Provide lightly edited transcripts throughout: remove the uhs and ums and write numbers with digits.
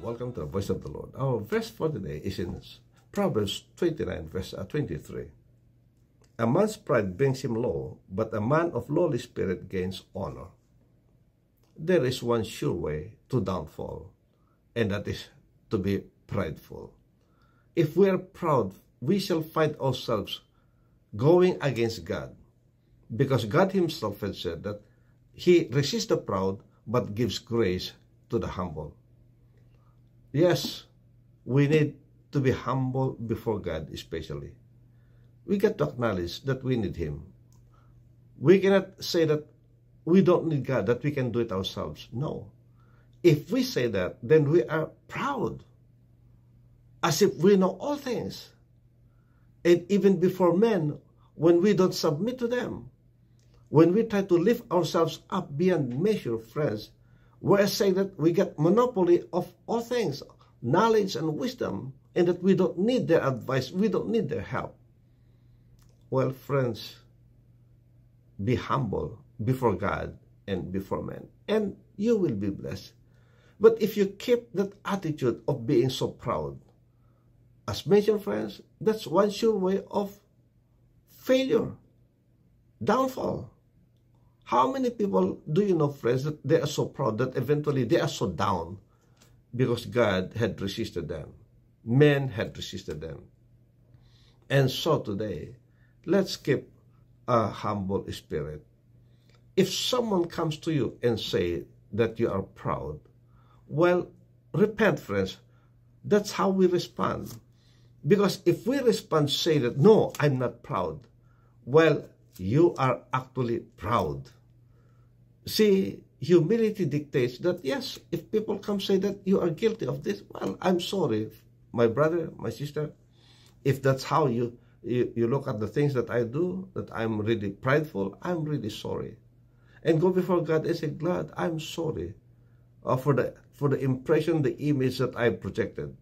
welcome to the Voice of the Lord. Our verse for today is in Proverbs 29, verse 23. A man's pride brings him low, but a man of lowly spirit gains honor. There is one sure way to downfall, and that is to be prideful. If we are proud, we shall find ourselves going against God, because God himself had said that he resists the proud, but gives grace to the humble. Yes, we need to be humble before God especially. We got to acknowledge that we need him. We cannot say that we don't need God, that we can do it ourselves. No. If we say that, then we are proud, as if we know all things. And even before men, when we don't submit to them, when we try to lift ourselves up beyond measure, friends, we're saying that we get monopoly of all things, knowledge and wisdom, and that we don't need their advice, we don't need their help. Well, friends, be humble before God and before men, and you will be blessed. But if you keep that attitude of being so proud, as mentioned, friends, that's one sure way of failure, downfall. How many people do you know, friends, that they are so proud that eventually they are so down because God had resisted them, men had resisted them? And so today, let's keep a humble spirit. If someone comes to you and say that you are proud, well, repent, friends. That's how we respond. Because if we respond, say that, no, I'm not proud, well, you are actually proud. See, humility dictates that, yes, if people come say that you are guilty of this, well, I'm sorry, my brother, my sister. If that's how you look at the things that I do, that I'm really prideful, I'm really sorry. And go before God and say, God, I'm sorry for the impression, the image that I projected.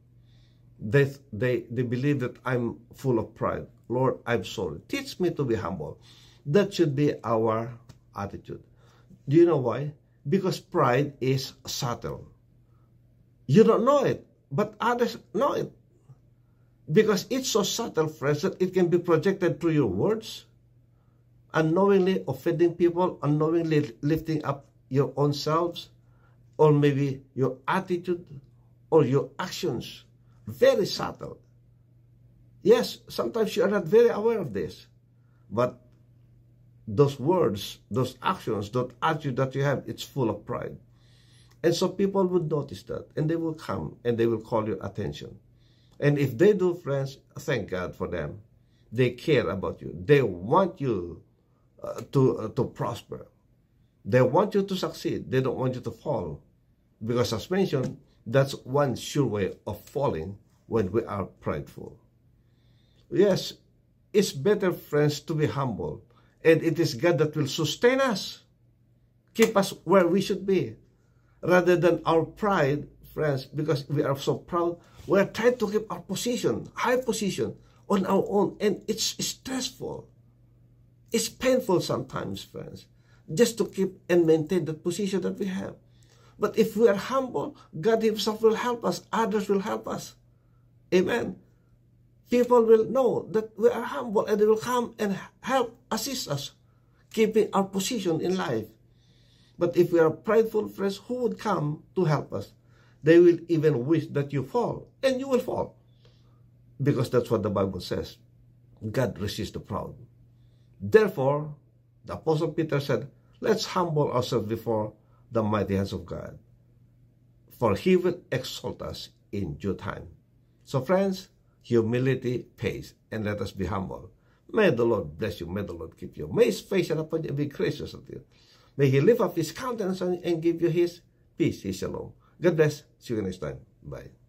They believe that I'm full of pride. Lord, I'm sorry. Teach me to be humble. That should be our attitude. Do you know why? Because pride is subtle. You don't know it, but others know it. Because it's so subtle, friends, that it can be projected through your words, unknowingly offending people, unknowingly lifting up your own selves, or maybe your attitude or your actions. Very subtle. Yes, sometimes you are not very aware of this, but those words, those actions, that attitude that you have, it's full of pride. And so people would notice that, and they will come and they will call your attention. And if they do, friends, thank God for them. They care about you. They want you to prosper. They want you to succeed. They don't want you to fall. Because as mentioned, that's one sure way of falling when we are prideful. Yes, it's better, friends, to be humble. And it is God that will sustain us, keep us where we should be, rather than our pride, friends, because we are so proud. We are trying to keep our position, high position, on our own, and it's stressful. It's painful sometimes, friends, just to keep and maintain that position that we have. But if we are humble, God himself will help us. Others will help us. Amen. People will know that we are humble, and they will come and help, assist us, keeping our position in life. But if we are prideful, friends, who would come to help us? They will even wish that you fall, and you will fall. Because that's what the Bible says. God resists the proud. Therefore, the Apostle Peter said, let's humble ourselves before the mighty hands of God, for he will exalt us in due time. So friends, humility pays, and let us be humble. May the Lord bless you. May the Lord keep you. May his face shine upon you and be gracious unto you. May he lift up his countenance and give you his peace, his shalom. God bless. See you next time. Bye.